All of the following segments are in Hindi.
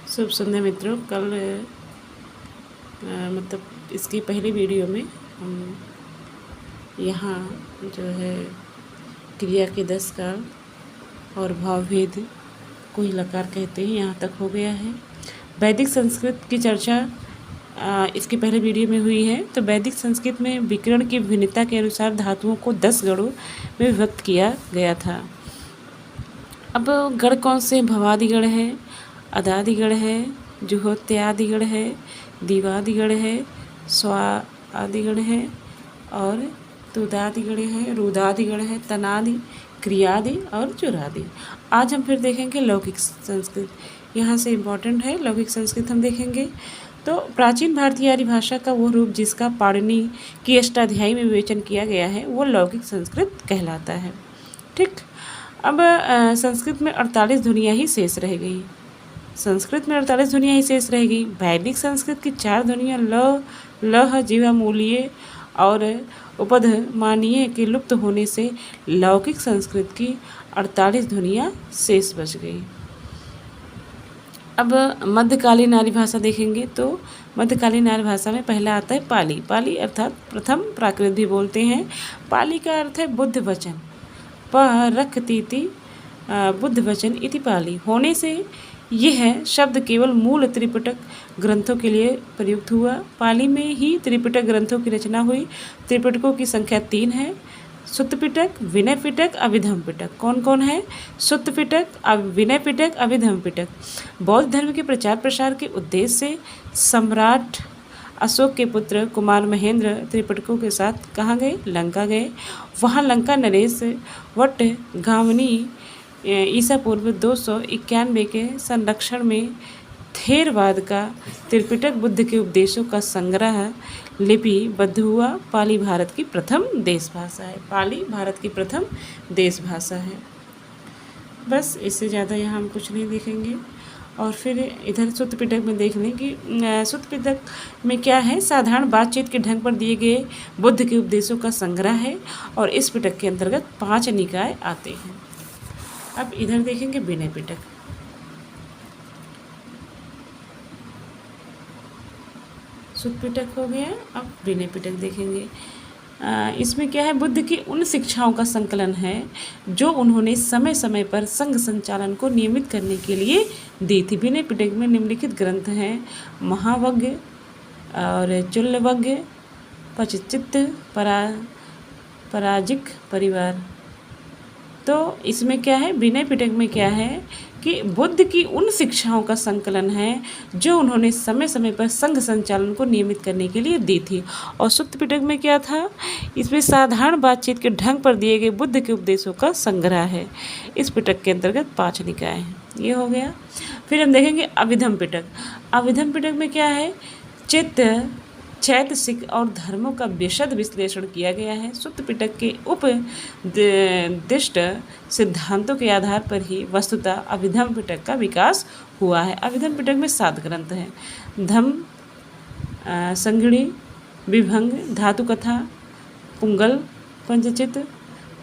शुभ संध्या मित्रों। कल मतलब इसकी पहली वीडियो में हम यहाँ जो है क्रिया के 10 काल और भावभेद को ही लकार कहते हैं, यहाँ तक हो गया है। वैदिक संस्कृत की चर्चा इसकी पहले वीडियो में हुई है। तो वैदिक संस्कृत में विकर्ण की भिन्नता के अनुसार धातुओं को 10 गणों में विभक्त किया गया था। अब गण कौन से? भवादिगण है, अदादिगण है, जुहोत्यादिगण है, दिवादिगण है, स्वादिगण है और तुदादिगण है, रुदादिगण है, तनादि, क्रियादि और चुरादि। आज हम फिर देखेंगे लौकिक संस्कृत। यहाँ से इम्पॉर्टेंट है लौकिक संस्कृत हम देखेंगे। तो प्राचीन भारतीय आर्य भाषा का वो रूप जिसका पाणिनि की अष्टाध्यायी में विवेचन किया गया है वो लौकिक संस्कृत कहलाता है। ठीक। अब संस्कृत में 48 ध्वनियाँ ही शेष रह गई। संस्कृत में 48 ध्वनियाँ ही शेष रह गई। वैदिक संस्कृत की 4 ध्वनियाँ ल, लह, जीवामूलीय और उपधमानीय के लुप्त होने से लौकिक संस्कृत की 48 ध्वनियाँ शेष बच गई। अब मध्यकालीन आर्य भाषा देखेंगे तो मध्यकालीन आर्य भाषा में पहला आता है पाली। पाली अर्थात प्रथम प्राकृत भी बोलते हैं। पाली का अर्थ है बुद्ध वचन। परखतीति बुद्ध वचन इति पाली होने से यह शब्द केवल मूल त्रिपिटक ग्रंथों के लिए प्रयुक्त हुआ। पाली में ही त्रिपिटक ग्रंथों की रचना हुई। त्रिपिटकों की संख्या 3 है: सुत्त पिटक, विनय पिटक, अभिधम पिटक। कौन कौन है? सुत्त पिटक, विनय पिटक, अभिधम पिटक। बौद्ध धर्म के प्रचार प्रसार के उद्देश्य से सम्राट अशोक के पुत्र कुमार महेंद्र त्रिपिटकों के साथ कहाँ गए? लंका गए। वहाँ लंका नरेश वट गावनी ईसा पूर्व 291 के संरक्षण में थेरवाद का त्रिपिटक बुद्ध के उपदेशों का संग्रह लिपिबद्ध हुआ। पाली भारत की प्रथम देश भाषा है। पाली भारत की प्रथम देश भाषा है। बस इससे ज़्यादा यहाँ हम कुछ नहीं देखेंगे। और फिर इधर सुत्त पिटक में देख लें कि सुत्त पिटक में क्या है? साधारण बातचीत के ढंग पर दिए गए बुद्ध के उपदेशों का संग्रह है और इस पिटक के अंतर्गत 5 निकाय आते हैं। अब इधर देखेंगे विनय पिटक। सुत्त पिटक हो गया, अब विनय पिटक देखेंगे। इसमें क्या है? बुद्ध की उन शिक्षाओं का संकलन है जो उन्होंने समय समय पर संघ संचालन को नियमित करने के लिए दी थी। विनय पिटक में निम्नलिखित ग्रंथ हैं: महावज्ञ और चुल्लवज्ञ, पचचित्त, पराजिक परिवार। तो इसमें क्या है? विनय पिटक में क्या है कि बुद्ध की उन शिक्षाओं का संकलन है जो उन्होंने समय समय पर संघ संचालन को नियमित करने के लिए दी थी। और सुत्त पिटक में क्या था? इसमें साधारण बातचीत के ढंग पर दिए गए बुद्ध के उपदेशों का संग्रह है। इस पिटक के अंतर्गत 5 निकाय हैं। ये हो गया। फिर हम देखेंगे अभिधम पिटक। अभिधम पिटक में क्या है? चित्त, चैतसिक और धर्मों का विशद विश्लेषण किया गया है। सुत्त पिटक के उपदिष्ट सिद्धांतों के आधार पर ही वस्तुतः अभिधम पिटक का विकास हुआ है। अभिधम पिटक में 7 ग्रंथ हैं: धम्म, संगिणी, विभंग, धातु कथा, पुंगल, पंचचित,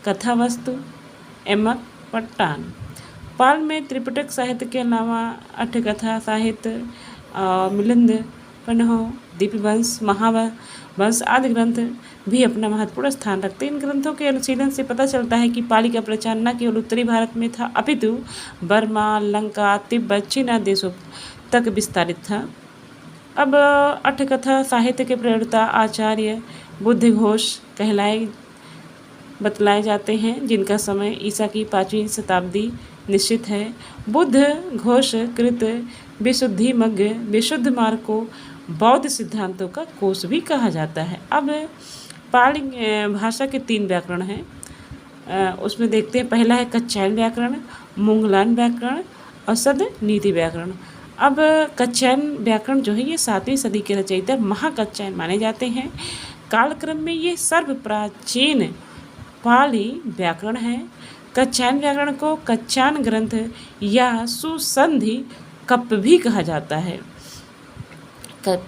कथा वस्तु, एमक, पट्टान। पाल में त्रिपिटक साहित्य के अलावा अट्ठकथा साहित्य, मिलिंद, पन्हो, दीपवंश, महावंश आदि ग्रंथ भी अपना महत्वपूर्ण स्थान रखते हैं। इन ग्रंथों के अनुशीलन से पता चलता है कि पाली का प्रचार न केवल उत्तरी भारत में था अपितु बर्मा, लंका, तिब्बत, चीन आदि देशों तक विस्तारित था। अब अट्ठकथा साहित्य के प्रणेता आचार्य बुद्ध घोष बतलाए जाते हैं, जिनका समय ईसा की 5वीं शताब्दी निश्चित है। बुद्ध घोष कृत विशुद्धिमग्ग विशुद्ध मार्ग को बौद्ध सिद्धांतों का कोश भी कहा जाता है। अब पाली भाषा के 3 व्याकरण हैं। उसमें देखते हैं, पहला है कच्छायन व्याकरण, मुंगलान व्याकरण और सद नीति व्याकरण। अब कच्छायन व्याकरण जो है ये 7वीं सदी के रचयिता महाकच्छायन माने जाते हैं। कालक्रम में ये सर्वप्राचीन पाली व्याकरण है। कच्छायन व्याकरण को कच्छान ग्रंथ या सुसंधि कप्प भी कहा जाता है।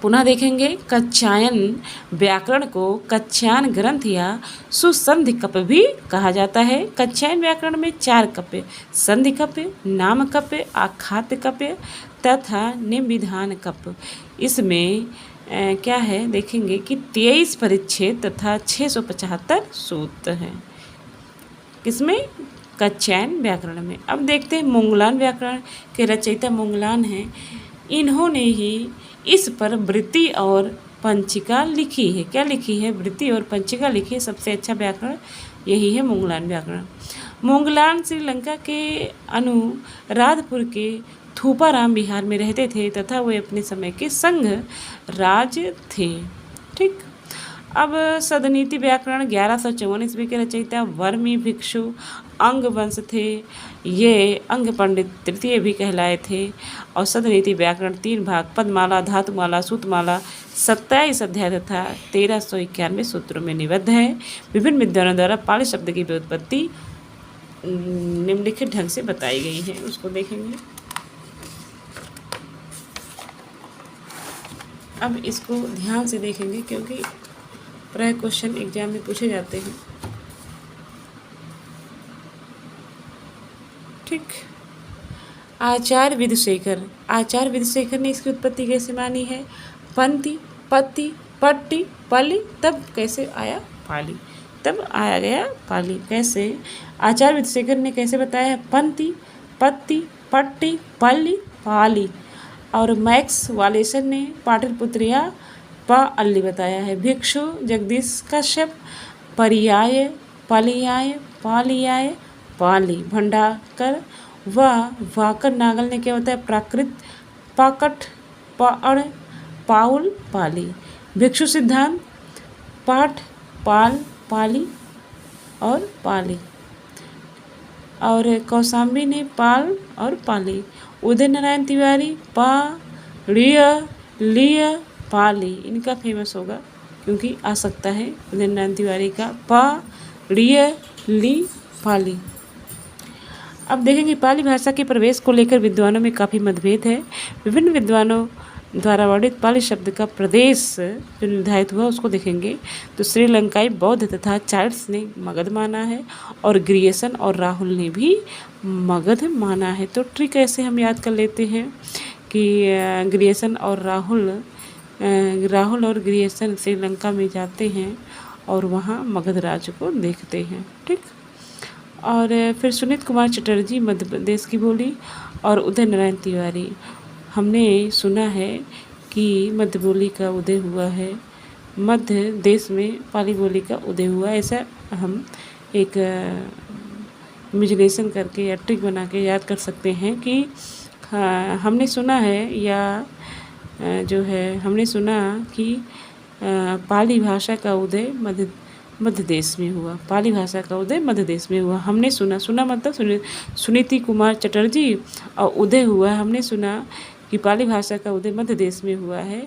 पुनः देखेंगे, कच्चायन व्याकरण को कच्चायन ग्रंथ या सुसंधि कप भी कहा जाता है। कच्चायन व्याकरण में 4 कप्य, संधि कप्य, नाम कप्य, आख्यात कप्य तथा निविधान कप। इसमें क्या है देखेंगे कि 23 परिच्छेद तथा 675 सूत्र हैं। किसमें? कच्चायन व्याकरण में। अब देखते हैं मोंगलान व्याकरण के रचयिता मोंगलान हैं। इन्होंने ही इस पर वृत्ति और पंचिका लिखी है। क्या लिखी है? वृत्ति और पंचिका लिखी है। सबसे अच्छा व्याकरण यही है मोंगलान व्याकरण। मोंगलान श्रीलंका के अनुराधपुर के थूपाराम बिहार में रहते थे तथा वे अपने समय के संघ राज थे। ठीक। अब सदनीति व्याकरण 1154 ईस्वी के रचयिता वर्मी भिक्षु अंग वंश थे। ये अंग पंडित तृतीय भी कहलाए थे। और सदनीति व्याकरण 3 भाग, पदमाला, धातुमाला, सूतमाला, 27 अध्याय तथा 1391 सूत्रों में निबद्ध है। विभिन्न विद्वानों द्वारा पाली शब्द की व्युत्पत्ति निम्नलिखित ढंग से बताई गई है। उसको देखेंगे। अब इसको ध्यान से देखेंगे क्योंकि प्राय क्वेश्चन एग्जाम में पूछे जाते हैं। ठीक। आचार्य विधुशेखर ने इसकी उत्पत्ति कैसे मानी है? पंक्ति, पत्ती, पट्टी, पल्ली, तब कैसे आया पाली? तब आया गया पाली। कैसे? आचार्य विधुशेखर ने कैसे बताया है? पंक्ति, पत्ती, पट्टी, पल्ली, पाली। और मैक्स वालेसन ने पाटलिपुत्रिया अल्ली बताया है। भिक्षु जगदीश कश्यप पर्याय, पर्याय, पालियाय, पाली। भंडारकर व वाकर नागल ने क्या बताया? प्राकृत, पाकट, पाड़, पाउल, पाली। भिक्षु सिद्धांत पाठ, पाल, पाली और पाली। और कौशाम्बी ने पाल और पाली। उदय नारायण तिवारी पा, लिय, लिय, पाली। इनका फेमस होगा क्योंकि आ सकता है उदय नारायण तिवारी का पा, लिय, ली, पाली। अब देखेंगे पाली भाषा के प्रवेश को लेकर विद्वानों में काफ़ी मतभेद है। विभिन्न विद्वानों द्वारा वर्णित पाली शब्द का प्रदेश जो निर्धारित हुआ उसको देखेंगे तो श्रीलंकाई बौद्ध तथा चार्ल्स ने मगध माना है और ग्रियसन और राहुल ने भी मगध माना है। तो ट्रिक ऐसे हम याद कर लेते हैं कि ग्रियसन और राहुल और ग्रियसन श्रीलंका में जाते हैं और वहाँ मगध राज्य को देखते हैं। ठीक। और फिर सुनीत कुमार चटर्जी मध्य प्रदेश की बोली और उदय नारायण तिवारी। हमने सुना है कि मध्य बोली का उदय हुआ है, मध्य देश में पाली बोली का उदय हुआ। ऐसा हम एक इमेजिनेशन करके या ट्रिक बना के याद कर सकते हैं कि हमने सुना है या जो है हमने सुना कि पाली भाषा का उदय मध्य देश में हुआ। पाली भाषा का उदय मध्य देश में हुआ। हमने सुना मतलब सुनीति कुमार चटर्जी और उदय हुआ। हमने सुना कि पाली भाषा का उदय मध्य देश में हुआ है।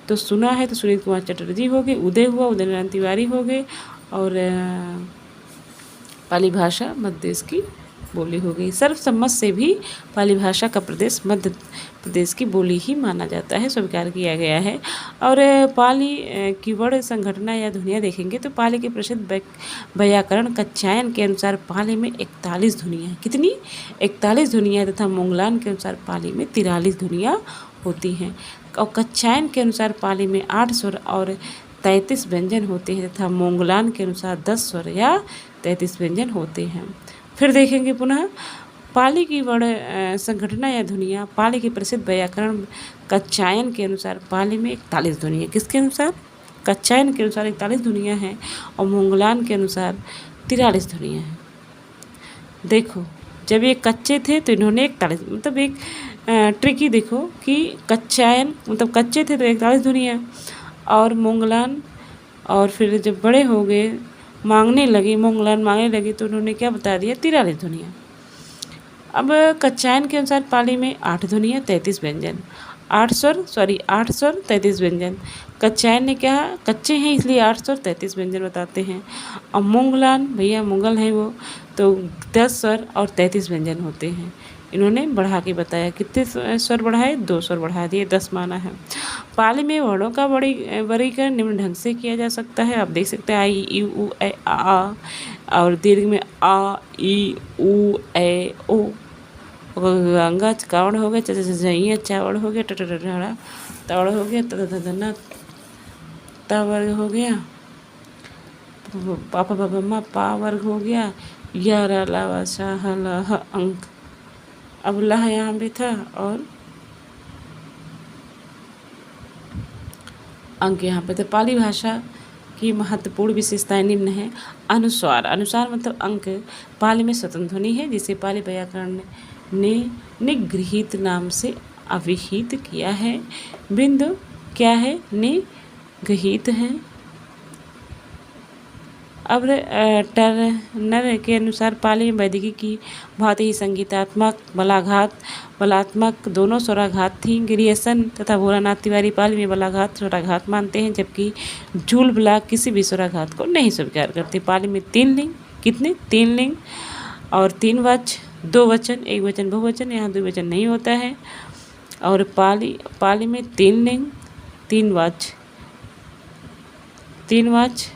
तो सुना है तो सुनीत कुमार चटर्जी हो गए, उदय हुआ उदय नारायण तिवारी हो गए और पाली भाषा मध्य देश की बोली हो गई। सर्वसम्मत से भी पाली भाषा का प्रदेश मध्य प्रदेश की बोली ही माना जाता है, स्वीकार किया गया है। और पाली की वर्ण संघटना या ध्वनियाँ देखेंगे तो पाली के प्रसिद्ध व्याकरण कच्चायन के अनुसार पाली में 41 ध्वनियाँ, कितनी? 41 ध्वनियाँ तथा मोंगलान के अनुसार पाली में 43 ध्वनियाँ होती हैं। और कच्चायन के अनुसार पाली में 8 स्वर और 33 व्यंजन होते हैं तथा मोंगलान के अनुसार 10 स्वर या 33 व्यंजन होते हैं। फिर देखेंगे पुनः पाली की वर्ण संघटना या ध्वनियाँ। पाली के प्रसिद्ध व्याकरण कच्चायन के अनुसार पाली में 41 ध्वनियाँ, किसके अनुसार? कच्चायन के अनुसार 41 ध्वनियाँ हैं और मोंगलान के अनुसार 43 ध्वनियाँ हैं। देखो जब ये कच्चे थे तो इन्होंने 41 मतलब एक ट्रिकी देखो कि कच्चायन मतलब कच्चे थे तो 41 ध्वनियाँ और मोंगलान, और फिर जब बड़े हो गए मोंगलान मांगने लगे तो उन्होंने क्या बता दिया? 43 ध्वनियाँ। अब कच्चायन के अनुसार पाली में 8 ध्वनियाँ 33 व्यंजन, 8 स्वर 33 व्यंजन। कच्चायन ने क्या कच्चे हैं इसलिए 8 स्वर 33 व्यंजन बताते हैं। और मोंगलान भैया मुगल हैं वो तो 10 स्वर और 33 व्यंजन होते हैं। इन्होंने बढ़ा के बताया। कितने स्वर बढ़ाए? 2 स्वर बढ़ा दिए, 10 माना है। पाली में वर्णों का वर्गीकरण निम्न ढंग से किया जा सकता है। आप देख सकते हैं आई ई उ ए आ, और दीर्घ में आ ई उ ए ओ, गंगा कावड़ हो गया, चैया चावड़ हो गया, टटड़ा तावड़ हो गया, तना ता वर्ग हो गया, पापा पापा माँ पा वर्ग हो गया, या रा ला वा सा ह ला ह अंक। अब लह यहाँ भी था और अंक यहाँ पे। तो पाली भाषा की महत्वपूर्ण विशेषताएं निम्न है। अनुस्वार, अनुस्वार मतलब अंक पाली में स्वतंत्र ध्वनि है, जिसे पाली व्याकरण ने निगृहीत नाम से अभिहित किया है। बिंदु क्या है? निगृहीत है। अब टर्नर के अनुसार पाली में वैदिकी की भांति ही संगीतात्मक बलात्मक दोनों स्वराघात थी। गिरियसन तथा भोलानाथ तिवारी पाली में बलाघात स्वराघात मानते हैं, जबकि झूल ब्लाक किसी भी स्वराघात को नहीं स्वीकार करते। पाली में 3 लिंग, कितने? 3 लिंग और 3 वाच्य, 2 वचन, 1 वचन बहुवचन, यहाँ 2 वचन नहीं होता है। और पाली में 3 लिंग, 3 वाच्य, 3 वाच्य,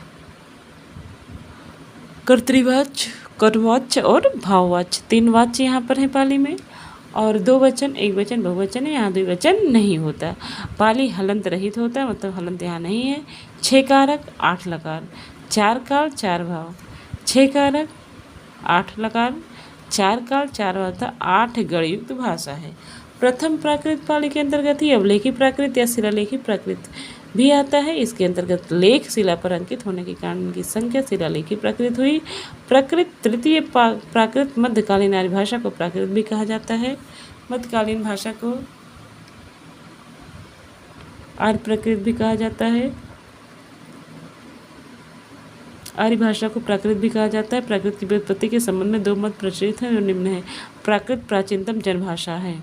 कर्तृवाच्य, कर्मवाच्य और भाववाच्य, 3 वाच्य यहाँ पर है पाली में। और 2 वचन, 1 वचन बहुवचन है, यहाँ 2 वचन नहीं होता। पाली हलंत रहित होता है, मतलब हलंत यहाँ नहीं है। 6 कारक 8 लकार, 4 काल 4 भाव, 6 कारक 8 लकार, 4 काल 4 भाव था, 8 गणयुक्त भाषा है। प्रथम प्राकृत पाली के अंतर्गत ही अवलेखी प्राकृत या शिलालेखी प्राकृत भी आता है। इसके अंतर्गत लेख शिला पर अंकित होने के कारण इनकी संख्या शिलालेखी प्राकृत हुई। प्राकृत तृतीय प्राकृत मध्यकालीन आर्य भाषा को प्राकृत भी कहा जाता है। मध्यकालीन भाषा को आर्य प्राकृत भी कहा जाता है। आर्य भाषा को प्राकृत भी कहा जाता है। प्राकृत की व्युत्पत्ति के संबंध में 2 मत प्रचलित हैं, जो निम्न है। प्राकृत प्राचीनतम जनभाषा है।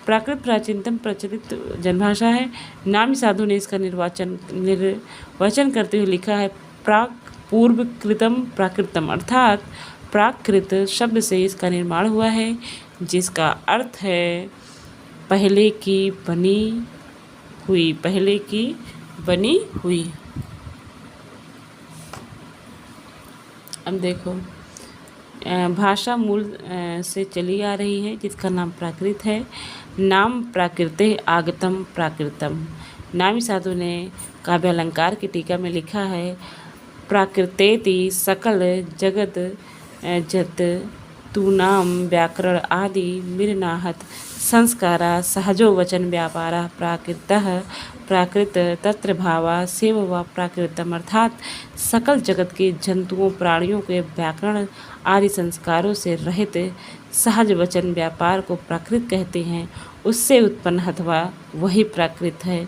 प्राकृत प्राचीनतम प्रचलित जनभाषा है। नामी साधु ने इसका निर्वचन करते हुए लिखा है पूर्व कृतम प्राकृतम, अर्थात प्राकृत शब्द से इसका निर्माण हुआ है, जिसका अर्थ है पहले की बनी हुई, पहले की बनी हुई। अब देखो, भाषा मूल से चली आ रही है, जिसका नाम प्राकृत है। नाम प्राकृते आगतम प्राकृतम। नामी साधु ने काव्यालंकार की टीका में लिखा है प्राकृतेति सकल जगत जत तू नाम व्याकरण आदि मिरनाहत संस्कारा सहजो वचन व्यापारा प्राकृतः प्राकृत तत्र भावा सेव व प्राकृतम, अर्थात सकल जगत के जंतुओं प्राणियों के व्याकरण आदि संस्कारों से रहित सहज वचन व्यापार को प्राकृत कहते हैं। उससे उत्पन्न अथवा वही प्राकृत है।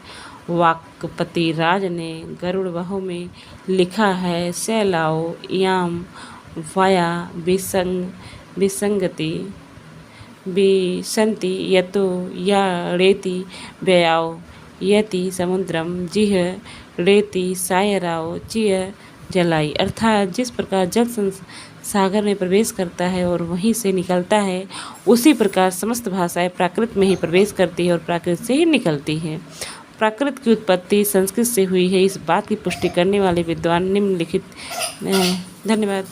वाक्पति राज ने गरुड़ वहु में लिखा है सैलाओ याम वाया विसंगति विसंति यतो या रेति व्ययाओ यति समुद्रम जिह रेति सायराओ चिय जलाई, अर्थात जिस प्रकार जल सागर में प्रवेश करता है और वहीं से निकलता है, उसी प्रकार समस्त भाषाएं प्राकृत में ही प्रवेश करती है और प्राकृत से ही निकलती है। प्राकृत की उत्पत्ति संस्कृत से हुई है, इस बात की पुष्टि करने वाले विद्वान निम्नलिखित। धन्यवाद।